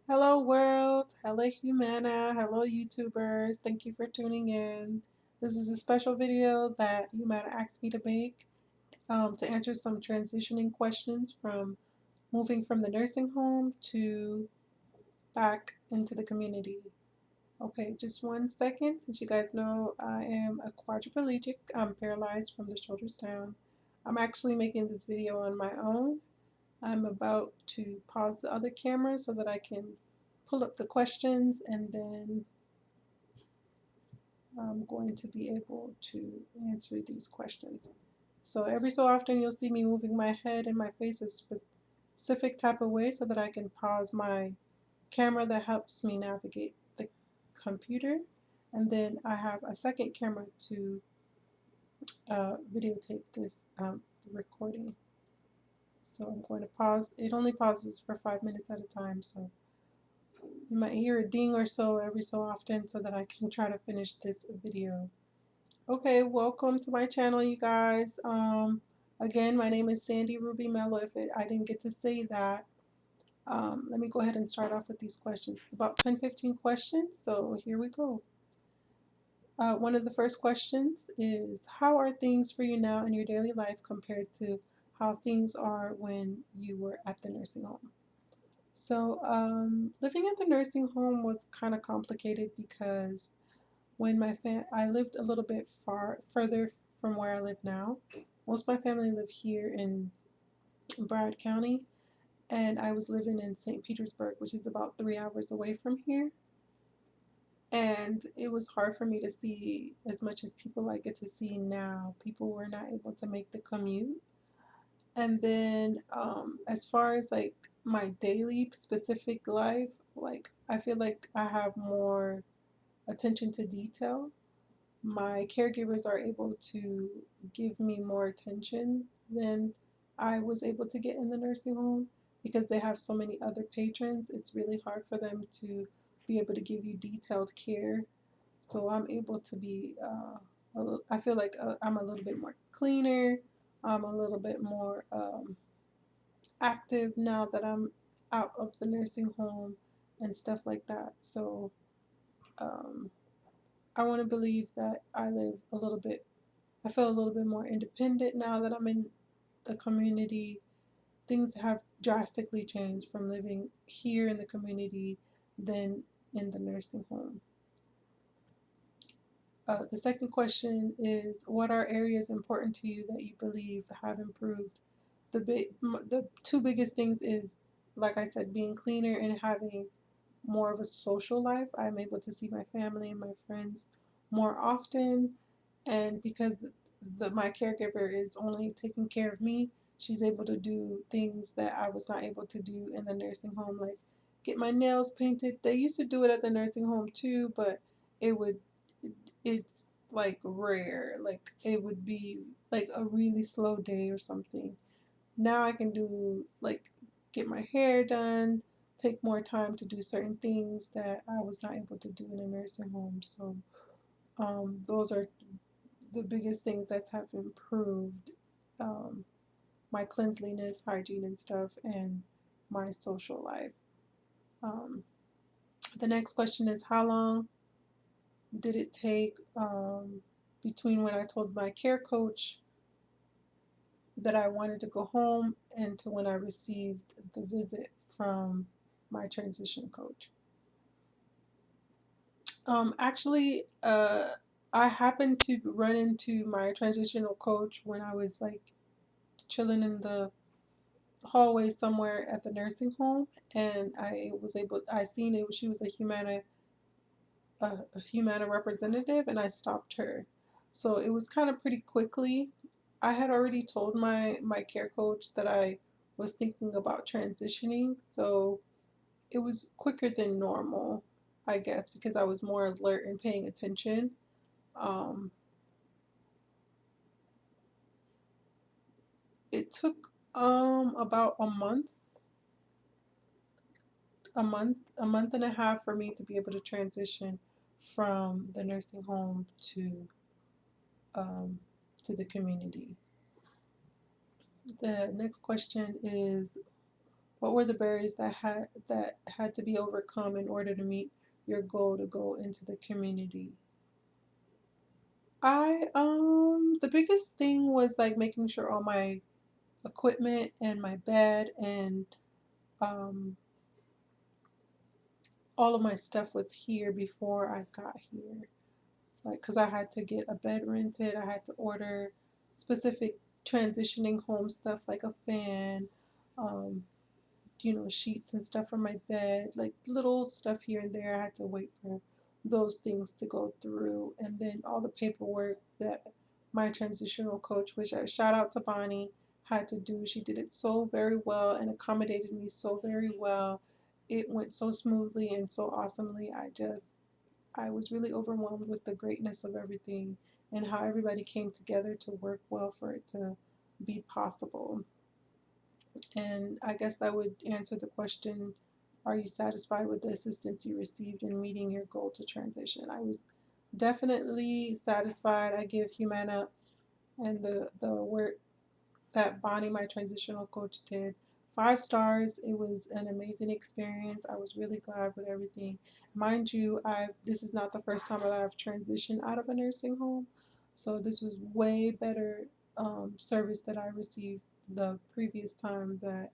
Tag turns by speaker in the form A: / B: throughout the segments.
A: Hello world, hello Humana, hello YouTubers, thank you for tuning in. This is a special video that Humana asked me to make to answer some transitioning questions from moving from the nursing home to back into the community. Okay, just 1 second. Since you guys know I am a quadriplegic, I'm paralyzed from the shoulders down. I'm actually making this video on my own. I'm about to pause the other camera so that I can pull up the questions, and then I'm going to be able to answer these questions. So every so often you'll see me moving my head and my face a specific type of way so that I can pause my camera that helps me navigate the computer. And then I have a second camera to videotape this recording. So I'm going to pause. It only pauses for 5 minutes at a time, so you might hear a ding or so every so often so that I can try to finish this video. Okay, welcome to my channel, you guys. Again, my name is Sandy Ruby Mello. I didn't get to say that, let me go ahead and start off with these questions. It's about 10-15 questions, so here we go. One of the first questions is, how are things for you now in your daily life compared to how things are when you were at the nursing home? So, living at the nursing home was kind of complicated because when I lived a little bit further from where I live now. Most of my family live here in Broward County, and I was living in St. Petersburg, which is about 3 hours away from here. And it was hard for me to see as much as people I get to see now. People were not able to make the commute. And then, as far as like my daily specific life, like I feel like I have more attention to detail. My caregivers are able to give me more attention than I was able to get in the nursing home because they have so many other patrons. It's really hard for them to be able to give you detailed care. So I'm able to be, I feel like I'm a little bit more cleaner. I'm a little bit more active now that I'm out of the nursing home and stuff like that. So um, I want to believe that I feel a little bit more independent now that I'm in the community. Things have drastically changed from living here in the community than in the nursing home. The second question is, what are areas important to you that you believe have improved? The two biggest things is, like I said, being cleaner and having more of a social life. I'm able to see my family and my friends more often, and because my caregiver is only taking care of me, she's able to do things that I was not able to do in the nursing home, like get my nails painted. They used to do it at the nursing home too, but it would it's like rare. Like it would be like a really slow day or something. Now I can do like get my hair done, take more time to do certain things that I was not able to do in a nursing home. So those are the biggest things that have improved, um, my cleanliness, hygiene, and stuff, and my social life. Um, the next question is, how long did it take between when I told my care coach that I wanted to go home and to when I received the visit from my transition coach? Actually, I happened to run into my transitional coach when I was like chilling in the hallway somewhere at the nursing home, and I seen it. She was a Humana representative, and I stopped her. So it was kind of pretty quickly. I had already told my care coach that I was thinking about transitioning, so it was quicker than normal, I guess, because I was more alert and paying attention. Um, it took about a month and a half for me to be able to transition from the nursing home um, to the community. The next question is, What were the barriers that had to be overcome in order to meet your goal to go into the community? The biggest thing was like making sure all my equipment and my bed and um all of my stuff was here before I got here. Like, because I had to get a bed rented, I had to order specific transitioning home stuff like a fan, um, sheets and stuff for my bed, like little stuff here and there. I had to wait for those things to go through. And then all the paperwork that my transitional coach, which I shout out to Bonnie, had to do. She did it so very well and accommodated me so very well. It went so smoothly and so awesomely. I was really overwhelmed with the greatness of everything and how everybody came together to work well for it to be possible. And I guess that would answer the question, are you satisfied with the assistance you received in meeting your goal to transition? I was definitely satisfied. I give Humana and the work that Bonnie, my transitional coach, did 5 stars. It was an amazing experience. I was really glad with everything. Mind you, I this is not the first time that I've transitioned out of a nursing home, so this was way better service that I received the previous time that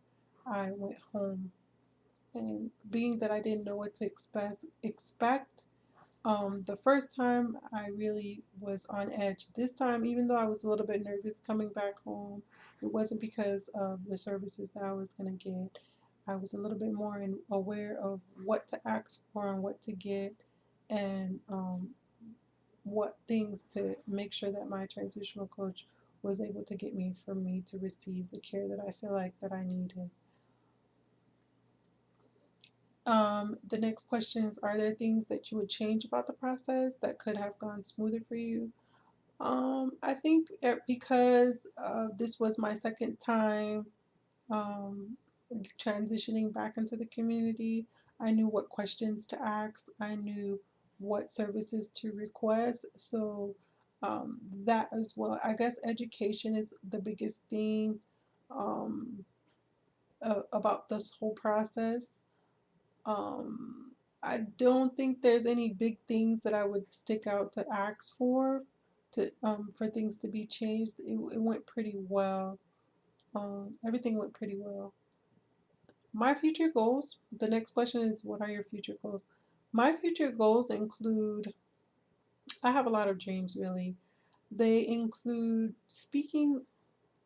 A: I went home. And being that I didn't know what to expect, the first time I really was on edge. This time, even though I was a little bit nervous coming back home, it wasn't because of the services that I was going to get. I was a little bit more aware of what to ask for and what to get, and what things to make sure that my transitional coach was able to get me for me to receive the care that I feel like that I needed. The next question is, are there things that you would change about the process that could have gone smoother for you? I think because this was my second time um, transitioning back into the community, I knew what questions to ask. I knew what services to request. So that as well. I guess education is the biggest thing um, about this whole process. Um, I don't think there's any big things that I would stick out to ask for things to be changed. It went pretty well. Everything went pretty well. My future goals. The next question is, what are your future goals? My future goals include. I have a lot of dreams, really. They include speaking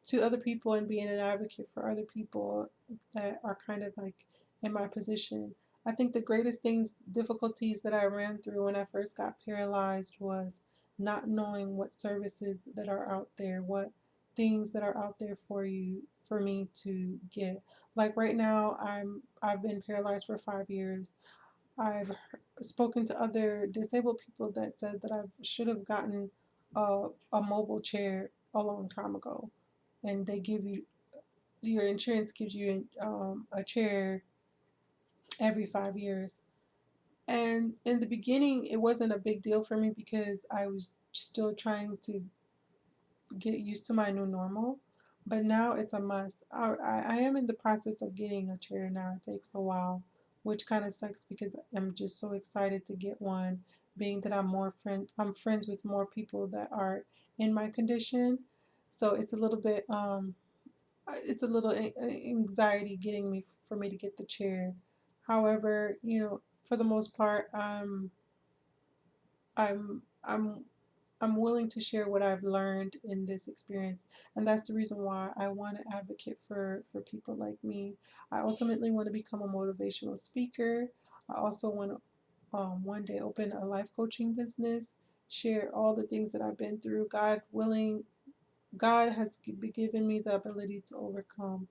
A: to other people and being an advocate for other people that are kind of like in my position. I think the greatest difficulties that I ran through when I first got paralyzed was not knowing what services that are out there, what things that are out there for me to get. Like right now, I've been paralyzed for 5 years. I've spoken to other disabled people that said that I should have gotten a mobile chair a long time ago, and they give you your insurance gives you a chair every 5 years. And in the beginning, it wasn't a big deal for me because I was still trying to get used to my new normal. But now it's a must. I am in the process of getting a chair now. It takes a while, which kind of sucks because I'm just so excited to get one. Being that I'm friends with more people that are in my condition, so it's a little anxiety getting me for me to get the chair. However, for the most part, I'm I'm I'm willing to share what I've learned in this experience, and that's the reason why I want to advocate for people like me. I ultimately want to become a motivational speaker. I also want to one day open a life coaching business, share all the things that I've been through. God willing, God has given me the ability to overcome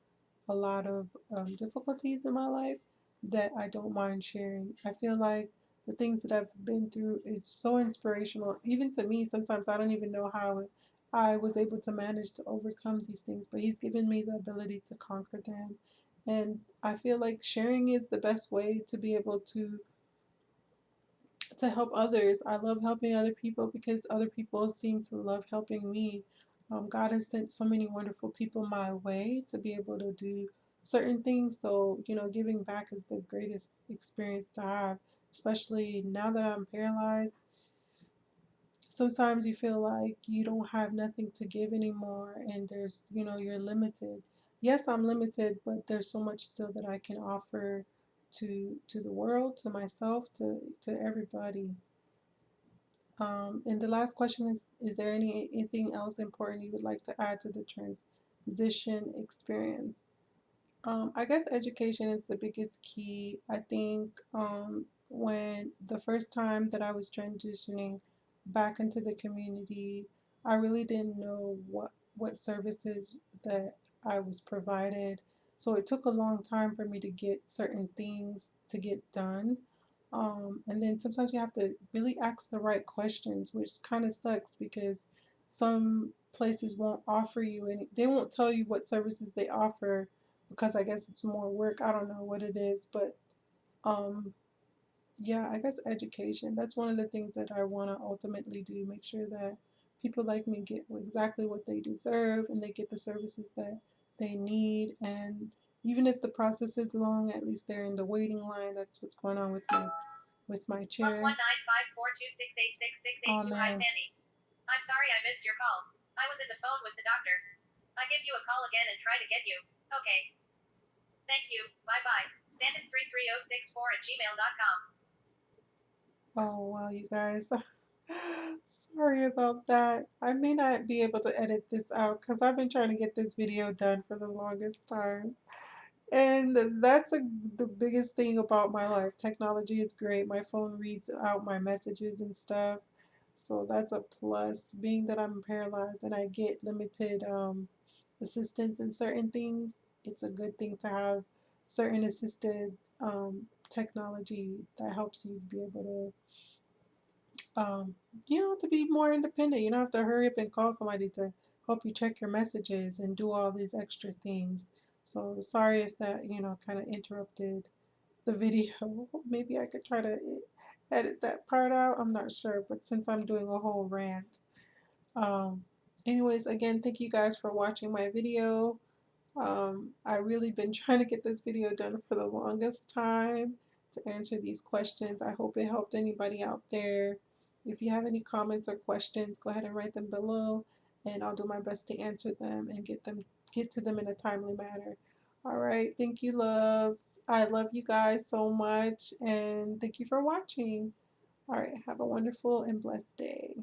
A: a lot of difficulties in my life that I don't mind sharing. I feel like the things that I've been through is so inspirational, even to me. Sometimes I don't even know how I was able to manage to overcome these things, but He's given me the ability to conquer them. And I feel like sharing is the best way to be able to help others. I love helping other people because other people seem to love helping me. God has sent so many wonderful people my way to be able to do certain things. So, giving back is the greatest experience to have, especially now that I'm paralyzed. Sometimes you feel like you don't have nothing to give anymore, and you're limited. Yes, I'm limited, but there's so much still that I can offer to the world, to myself, to everybody. And the last question is there anything else important you would like to add to the transition experience? I guess education is the biggest key. I think when the first time that I was transitioning back into the community, I really didn't know what services that I was provided. So it took a long time for me to get certain things to get done. And then sometimes you have to really ask the right questions, which kind of sucks because some places won't offer you any, they won't tell you what services they offer because I guess it's more work. I don't know what it is, but um, yeah, I guess education. That's one of the things that I want to ultimately do. Make sure that people like me get exactly what they deserve and they get the services that they need. And even if the process is long, at least they're in the waiting line. That's what's going on with my chair. +19542686682. Hi, Sandy. I'm sorry I missed your call. I was in the phone with the doctor. I give you a call again and try to get you. Okay. Thank you. Bye bye. Santas33064@gmail.com. Oh, wow, you guys. Sorry about that. I may not be able to edit this out because I've been trying to get this video done for the longest time. And that's the biggest thing about my life. Technology is great. My phone reads out my messages and stuff. So that's a plus. Being that I'm paralyzed and I get limited assistance in certain things, it's a good thing to have certain assisted technology that helps you be able to be more independent. You don't have to hurry up and call somebody to help you check your messages and do all these extra things. So sorry if that, kind of interrupted the video. Maybe I could try to edit that part out. I'm not sure, but since I'm doing a whole rant. Um, Anyways, again, thank you guys for watching my video. I really been trying to get this video done for the longest time to answer these questions. I hope it helped anybody out there. If you have any comments or questions, go ahead and write them below and I'll do my best to answer them and get to them in a timely manner. All right, thank you, loves. I love you guys so much and thank you for watching. All right, have a wonderful and blessed day.